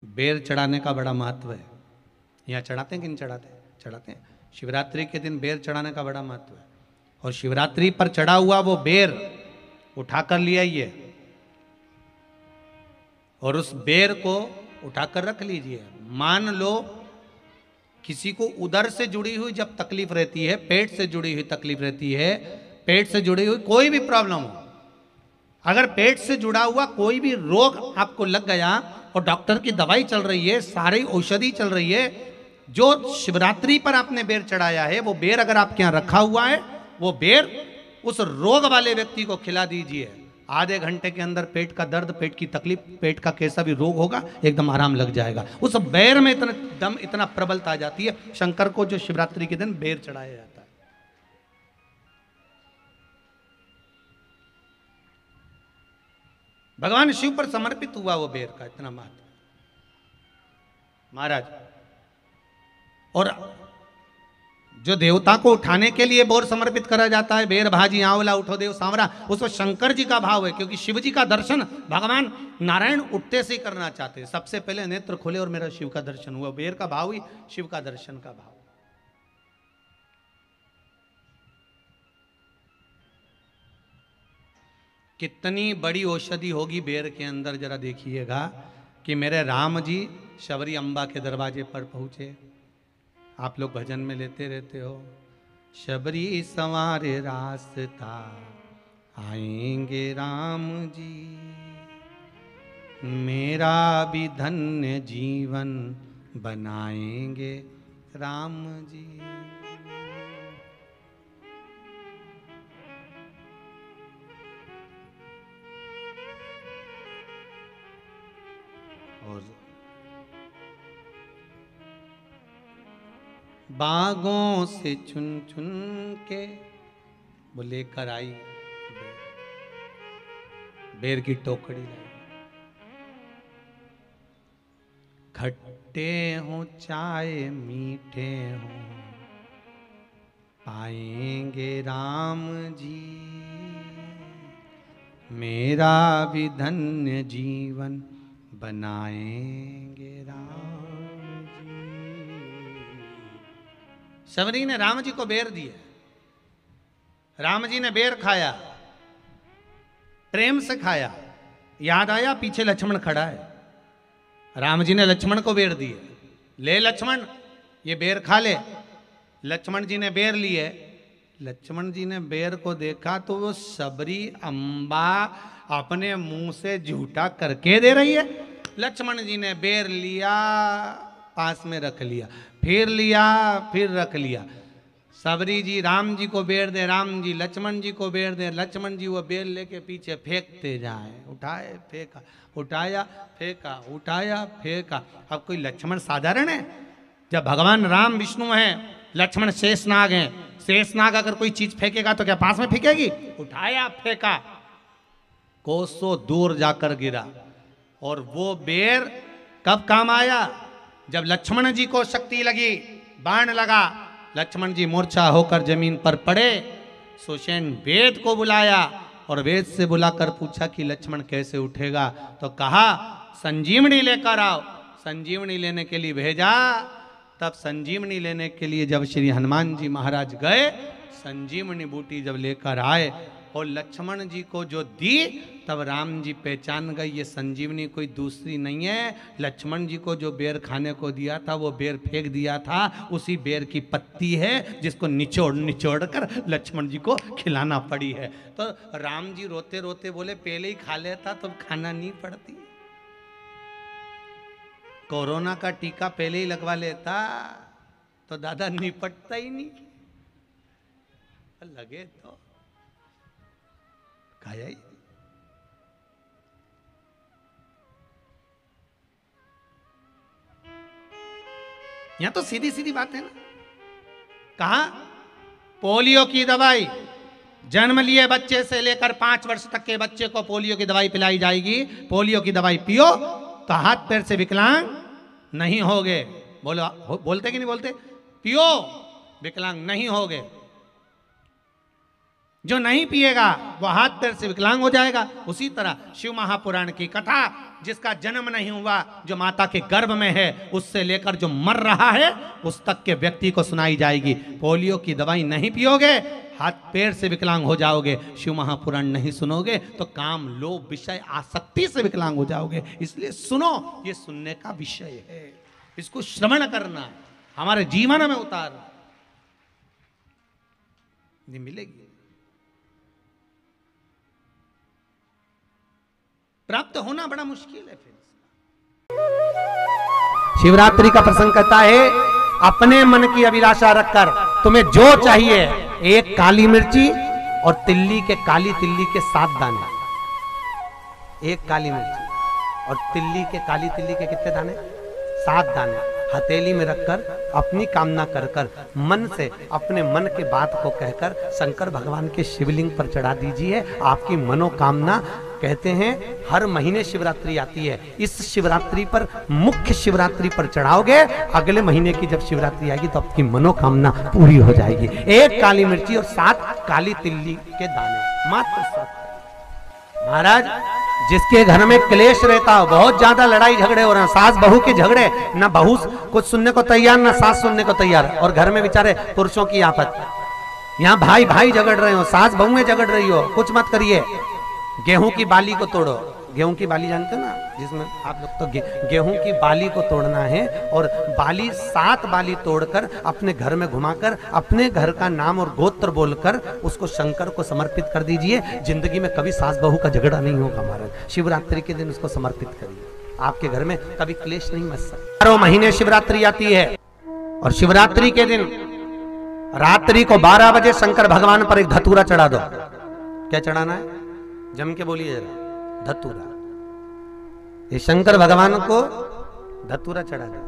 बेर चढ़ाने का बड़ा महत्व है। यहाँ चढ़ाते हैं कि नहीं चढ़ाते? चढ़ाते हैं। शिवरात्रि के दिन बेर चढ़ाने का बड़ा महत्व है। और शिवरात्रि पर चढ़ा हुआ वो बेर उठाकर ले आइए और उस बेर को उठाकर रख लीजिए। मान लो किसी को उदर से जुड़ी हुई जब तकलीफ रहती है, पेट से जुड़ी हुई तकलीफ रहती है, पेट से जुड़ी हुई कोई भी प्रॉब्लम हो, अगर पेट से जुड़ा हुआ कोई भी रोग आपको लग गया और डॉक्टर की दवाई चल रही है, सारी औषधि चल रही है, जो शिवरात्रि पर आपने बेर चढ़ाया है वो बेर अगर आपके यहाँ रखा हुआ है, वो बेर उस रोग वाले व्यक्ति को खिला दीजिए। आधे घंटे के अंदर पेट का दर्द, पेट की तकलीफ, पेट का कैसा भी रोग होगा एकदम आराम लग जाएगा। उस बेर में इतना दम, इतना प्रबलता आ जाती है शंकर को जो शिवरात्रि के दिन बेर चढ़ाया जाता है। भगवान शिव पर समर्पित हुआ वो बेर का इतना महत्व महाराज। और जो देवता को उठाने के लिए बोर समर्पित करा जाता है, बेर भाजी आंवला उठो देव सांवरा, उसमें शंकर जी का भाव है, क्योंकि शिव जी का दर्शन भगवान नारायण उठते से ही करना चाहते हैं। सबसे पहले नेत्र खोले और मेरा शिव का दर्शन हुआ। बेर का भाव ही शिव का दर्शन का भाव। कितनी बड़ी औषधि होगी बेर के अंदर, जरा देखिएगा कि मेरे राम जी शबरी अम्बा के दरवाजे पर पहुंचे। आप लोग भजन में लेते रहते हो, शबरी संवारे रास्ता आएंगे राम जी, मेरा भी धन्य जीवन बनाएंगे राम जी। और बागों से चुन चुन के वो लेकर आई बेर की टोकरी लाई। खट्टे हो चाहे मीठे हो पाएंगे राम जी, मेरा भी धन्य जीवन बनाएंगे राम जी। शबरी ने राम जी को बेर दिया, राम जी ने बेर खाया, प्रेम से खाया। याद आया पीछे लक्ष्मण खड़ा है, राम जी ने लक्ष्मण को बेर दिए, ले लक्ष्मण ये बेर खा ले। लक्ष्मण जी ने बेर लिए, लक्ष्मण जी ने बेर को देखा तो वो शबरी अम्बा अपने मुंह से झूठा करके दे रही है। लक्ष्मण जी ने बेर लिया, पास में रख लिया, फिर लिया, फिर रख लिया। शबरी जी राम जी को बेर दे, राम जी लक्ष्मण जी को बेर दे, लक्ष्मण जी वो बेर लेके पीछे फेंकते जाए। उठाए फेंका, उठाया फेंका, उठाया फेंका। अब कोई लक्ष्मण साधारण है? जब भगवान राम विष्णु हैं, लक्ष्मण शेषनाग हैं, शेषनाग अगर कोई चीज फेंकेगा तो क्या पास में फेंकेगी? उठाया फेंका, कोसों दूर जाकर गिरा। और वो बेर कब काम आया? जब लक्ष्मण जी को शक्ति लगी, बाण लगा, लक्ष्मण जी मूर्छा होकर जमीन पर पड़े। सुषेण वेद को बुलाया और वेद से बुलाकर पूछा कि लक्ष्मण कैसे उठेगा? तो कहा संजीवनी लेकर आओ। संजीवनी लेने के लिए भेजा। तब संजीवनी लेने के लिए जब श्री हनुमान जी महाराज गए, संजीवनी बूटी जब लेकर आए और लक्ष्मण जी को जो दी, तब राम जी पहचान गए ये संजीवनी कोई दूसरी नहीं है। लक्ष्मण जी को जो बेर खाने को दिया था वो बेर फेंक दिया था, उसी बेर की पत्ती है जिसको निचोड़ निचोड़ कर लक्ष्मण जी को खिलाना पड़ी है। तो राम जी रोते रोते बोले पहले ही खा लेता तो खाना नहीं पड़ती। कोरोना का टीका पहले ही लगवा लेता तो दादा निपटता ही नहीं। लगे तो खाया ही। यहां तो सीधी सीधी बात है ना। कहा पोलियो की दवाई जन्म लिए बच्चे से लेकर 5 वर्ष तक के बच्चे को पोलियो की दवाई पिलाई जाएगी। पोलियो की दवाई पियो तो हाथ पैर से विकलांग नहीं होगे। बोलो, बोलते कि नहीं बोलते? पियो विकलांग नहीं होगे। जो नहीं पिएगा वो हाथ पैर से विकलांग हो जाएगा। उसी तरह शिव महापुराण की कथा, जिसका जन्म नहीं हुआ, जो माता के गर्भ में है, उससे लेकर जो मर रहा है उस तक के व्यक्ति को सुनाई जाएगी। पोलियो की दवाई नहीं पियोगे, हाथ पैर से विकलांग हो जाओगे। शिव महापुराण नहीं सुनोगे तो काम, लोभ, विषय, आसक्ति से विकलांग हो जाओगे। इसलिए सुनो, ये सुनने का विषय है, इसको श्रवण करना, हमारे जीवन में उतारना। ये मिलेगी, प्राप्त होना बड़ा मुश्किल है। फिर शिवरात्रि का प्रसंग कहता है, अपने मन की अभिलाषा रखकर तुम्हें जो चाहिए, एक काली मिर्ची और तिल्ली के, काली तिल्ली के 7 दाने। एक काली मिर्ची और तिल्ली के, काली तिल्ली के कितने दाने? 7 दाने हथेली में रखकर अपनी कामना कर कर मन से अपने मन के बात को कहकर शंकर भगवान के शिवलिंग पर चढ़ा दीजिए। आपकी मनोकामना, कहते हैं हर महीने शिवरात्रि आती है, इस शिवरात्रि पर, मुख्य शिवरात्रि पर चढ़ाओगे, अगले महीने की जब शिवरात्रि आएगी तो आपकी मनोकामना पूरी हो जाएगी। एक काली मिर्ची और 7 काली तिल्ली के दाने, मात्र 7। महाराज, जिसके घर में क्लेश रहता हो, बहुत ज्यादा लड़ाई झगड़े हो रहे हैं, सास बहू के झगड़े, ना बहू कुछ सुनने को तैयार ना सास सुनने को तैयार, और घर में बेचारे पुरुषों की आफत, यहाँ भाई भाई झगड़ रहे हो, सास बहू में झगड़ रही हो, कुछ मत करिए। गेहूं की बाली को तोड़ो, गेहूं की बाली जानते हो ना, जिसमें आप लोग तो गेहूं की बाली को तोड़ना है, और बाली 7 बाली तोड़कर अपने घर में घुमाकर अपने घर का नाम और गोत्र बोलकर उसको शंकर को समर्पित कर दीजिए। जिंदगी में कभी सास बहू का झगड़ा नहीं होगा महाराज। शिवरात्रि के दिन उसको समर्पित करिए, आपके घर में कभी क्लेश नहीं मच सकता। 12 महीने शिवरात्रि आती है, और शिवरात्रि के दिन रात्रि को 12 बजे शंकर भगवान पर एक धतूरा चढ़ा दो। क्या चढ़ाना है? जम के बोलिए जरा, धतूरा। ये शंकर भगवान को धतूरा चढ़ा दो।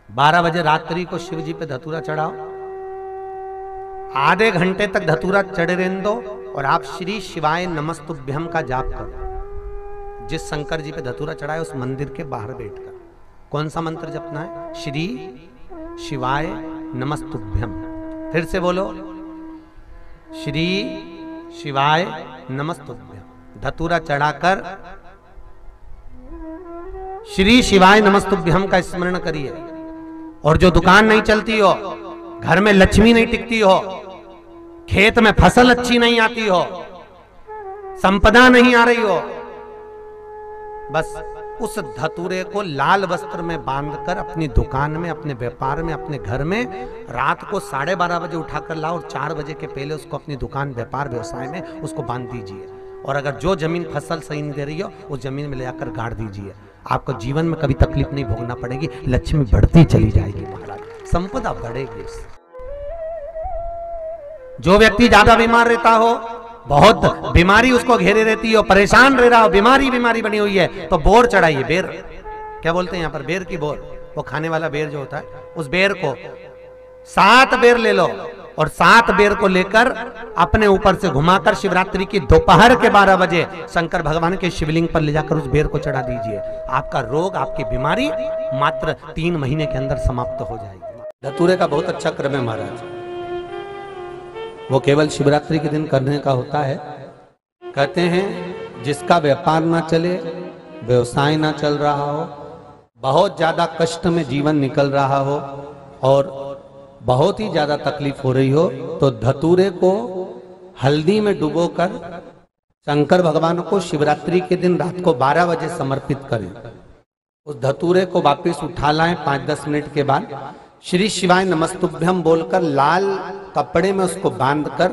12 बजे रात्रि को शिव जी पे धतूरा चढ़ाओ, आधे घंटे तक धतूरा चढ़े रहने दो, और आप श्री शिवाय नमस्तुभ्यम का जाप करो। जिस शंकर जी पे धतूरा चढ़ाए उस मंदिर के बाहर बैठकर कौन सा मंत्र जपना है? श्री शिवाय नमस्तुभ्यम। फिर से बोलो, श्री शिवाय नमस्तुभ्यम। धतूरा चढ़ाकर श्री शिवाय नमस्तुभ्यम का स्मरण करिए। और जो दुकान नहीं चलती हो, घर में लक्ष्मी नहीं टिकती हो, खेत में फसल अच्छी नहीं आती हो, संपदा नहीं आ रही हो, बस उस धतूरे को लाल वस्त्र में बांधकर अपनी दुकान में, अपने व्यापार में, अपने घर में रात को 12:30 बजे उठाकर लाओ, और 4 बजे के पहले उसको अपनी दुकान, व्यापार, व्यवसाय में उसको बांध दीजिए। और अगर जो जमीन फसल सही नहीं दे रही हो, उस जमीन में ले जाकर गाड़ दीजिए। आपको जीवन में कभी तकलीफ नहीं भोगना पड़ेगी, लक्ष्मी बढ़ती चली जाएगी महाराज, संपदा बढ़ेगी। जो व्यक्ति ज्यादा बीमार रहता हो, बहुत बीमारी उसको घेरे रहती है, परेशान रह रहा हो, बीमारी बनी हुई है, तो बोर चढ़ाइए। बेर, क्या बोलते हैं यहाँ पर? बेर की बोर, वो खाने वाला बेर जो होता है, उस बेर को 7 बेर ले लो, और 7 बेर को लेकर अपने ऊपर से घुमाकर शिवरात्रि की दोपहर के 12 बजे शंकर भगवान के शिवलिंग पर ले जाकर उस बेर को चढ़ा दीजिए। आपका रोग, आपकी बीमारी मात्र 3 महीने के अंदर समाप्त हो जाएगी। धतूरे का बहुत अच्छा क्रम है महाराज, वो केवल शिवरात्रि के दिन करने का होता है। कहते हैं जिसका व्यापार ना चले, व्यवसाय ना चल रहा हो, बहुत ज्यादा कष्ट में जीवन निकल रहा हो, और बहुत ही ज्यादा तकलीफ हो रही हो, तो धतूरे को हल्दी में डुबोकर शंकर भगवान को शिवरात्रि के दिन रात को 12 बजे समर्पित करें। उस धतूरे को वापस उठा लाएं 5-10 मिनट के बाद, श्री शिवाय नमस्तुभ्यम बोलकर लाल कपड़े में उसको बांधकर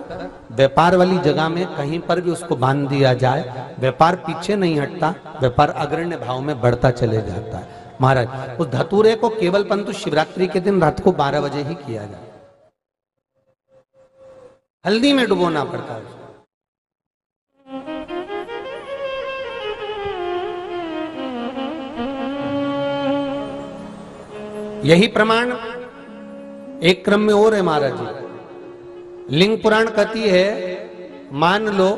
व्यापार वाली जगह में कहीं पर भी उसको बांध दिया जाए। व्यापार पीछे नहीं हटता, व्यापार अग्रण्य भाव में बढ़ता चले जाता है। महाराज, उस धतूरे को केवल परंतु शिवरात्रि के दिन रात को 12 बजे ही किया जाए, हल्दी में डुबोना पड़ता है। यही प्रमाण एक क्रम में और है महाराज जी। लिंग पुराण कहती है, मान लो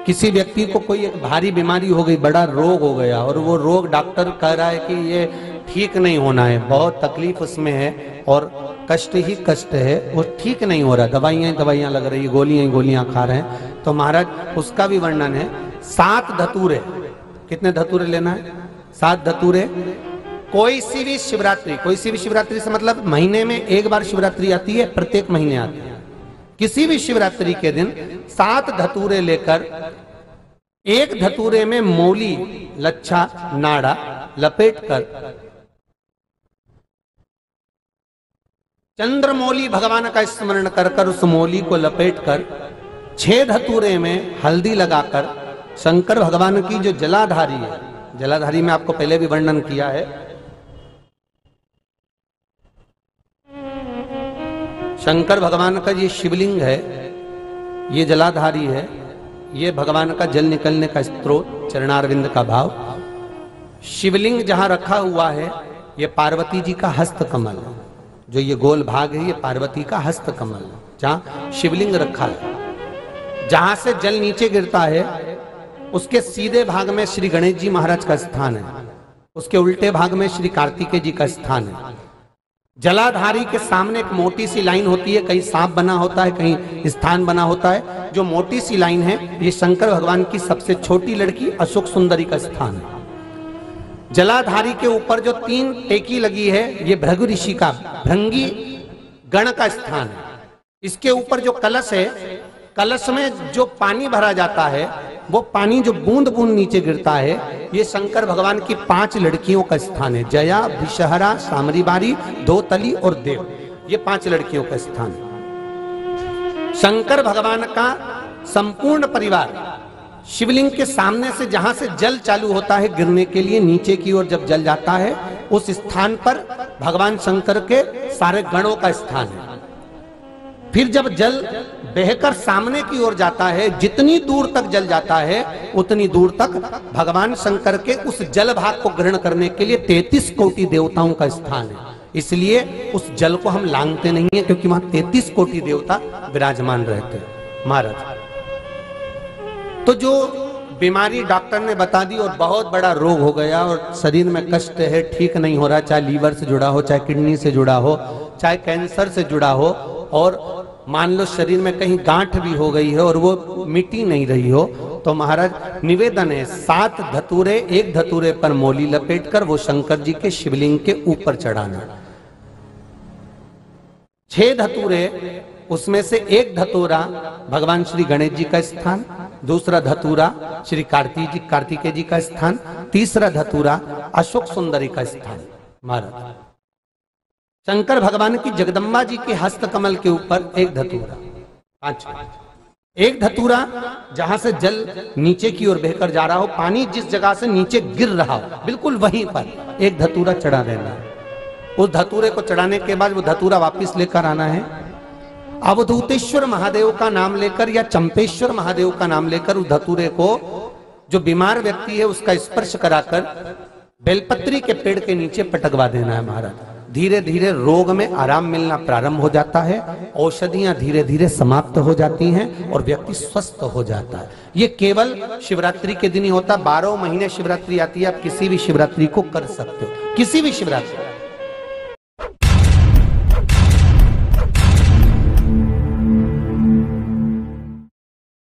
किसी व्यक्ति को कोई एक भारी बीमारी हो गई, बड़ा रोग हो गया, और वो रोग डॉक्टर कह रहा है कि ये ठीक नहीं होना है, बहुत तकलीफ उसमें है, और कष्ट ही कष्ट है, वो ठीक नहीं हो रहा, दवाइयां लग रही, गोलियां खा रहे हैं, तो महाराज उसका भी वर्णन है। 7 धतूरे, कितने धतूरे लेना है? 7 धतूरे। कोई सी भी शिवरात्रि से मतलब महीने में एक बार शिवरात्रि आती है, प्रत्येक महीने आती है। किसी भी शिवरात्रि के दिन 7 धतूरे लेकर, एक धतूरे में मौली, लच्छा, नाड़ा लपेटकर चंद्रमौली भगवान का स्मरण कर उस मौली को लपेटकर 6 धतूरे में हल्दी लगाकर शंकर भगवान की जो जलाधारी है, जलाधारी में आपको पहले भी वर्णन किया है, शंकर भगवान का ये शिवलिंग है, ये जलाधारी है, ये भगवान का जल निकलने का स्रोत, चरणारविंद का भाव। शिवलिंग जहां रखा हुआ है ये पार्वती जी का हस्त कमल है, जो ये गोल भाग है ये पार्वती का हस्त कमल है, जहां शिवलिंग रखा है। जहां से जल नीचे गिरता है उसके सीधे भाग में श्री गणेश जी महाराज का स्थान है, उसके उल्टे भाग में श्री कार्तिकेय जी का स्थान है। जलाधारी के सामने एक मोटी सी लाइन होती है, कहीं सांप बना होता है, कहीं स्थान बना होता है। जो मोटी सी लाइन है ये शंकर भगवान की सबसे छोटी लड़की अशोक सुंदरी का स्थान है। जलाधारी के ऊपर जो 3 टेकी लगी है ये भृगु ऋषि का, भृंगी गण का स्थान है। इसके ऊपर जो कलश है, कलश में जो पानी भरा जाता है वो पानी जो बूंद बूंद नीचे गिरता है ये शंकर भगवान की 5 लड़कियों का स्थान है। जया, विषहरा, सामरीबारी, धोतली और देव, ये 5 लड़कियों का स्थान है। शंकर भगवान का संपूर्ण परिवार शिवलिंग के सामने से, जहां से जल चालू होता है गिरने के लिए नीचे की ओर जब जल जाता है, उस स्थान पर भगवान शंकर के सारे गणों का स्थान है। फिर जब जल बहकर सामने की ओर जाता है, जितनी दूर तक जल जाता है उतनी दूर तक भगवान शंकर के उस जल भाग को ग्रहण करने के लिए 33 कोटि देवताओं का स्थान है। इसलिए उस जल को हम लांघते नहीं है, क्योंकि वहां 33 कोटि देवता विराजमान रहते हैं महाराज। तो जो बीमारी डॉक्टर ने बता दी और बहुत बड़ा रोग हो गया और शरीर में कष्ट है, ठीक नहीं हो रहा, चाहे लीवर से जुड़ा हो, चाहे किडनी से जुड़ा हो, चाहे कैंसर से जुड़ा हो, और मान लो शरीर में कहीं गांठ भी हो गई है और वो मिटी नहीं रही हो, तो महाराज निवेदन है 7 धतूरे, एक धतूरे पर मौली लपेटकर वो शंकर जी के शिवलिंग के ऊपर चढ़ाना। 6 धतूरे, उसमें से एक धतूरा भगवान श्री गणेश जी का स्थान, दूसरा धतूरा श्री कार्तिकेय जी का स्थान, तीसरा धतूरा अशोक सुंदरी का स्थान। महाराज शंकर भगवान की जगदम्बा जी के हस्त कमल के ऊपर एक धतूरा, 5, एक धतूरा जहां से जल नीचे की ओर बहकर जा रहा हो, पानी जिस जगह से नीचे गिर रहा हो बिल्कुल वहीं पर एक धतूरा चढ़ा देना है। उस धतूरे को चढ़ाने के बाद वो धतूरा वापस लेकर आना है। अवधूतेश्वर महादेव का नाम लेकर या चंपेश्वर महादेव का नाम लेकर उस धतूरे को, जो बीमार व्यक्ति है उसका स्पर्श कराकर बेलपत्री के पेड़ के नीचे पटकवा देना है महाराज। धीरे धीरे रोग में आराम मिलना प्रारंभ हो जाता है, औषधियां धीरे धीरे समाप्त हो जाती हैं और व्यक्ति स्वस्थ हो जाता है। ये केवल शिवरात्रि के दिन ही होता, 12 महीने शिवरात्रि आती है, आप किसी भी शिवरात्रि को कर सकते हो, किसी भी शिवरात्रि।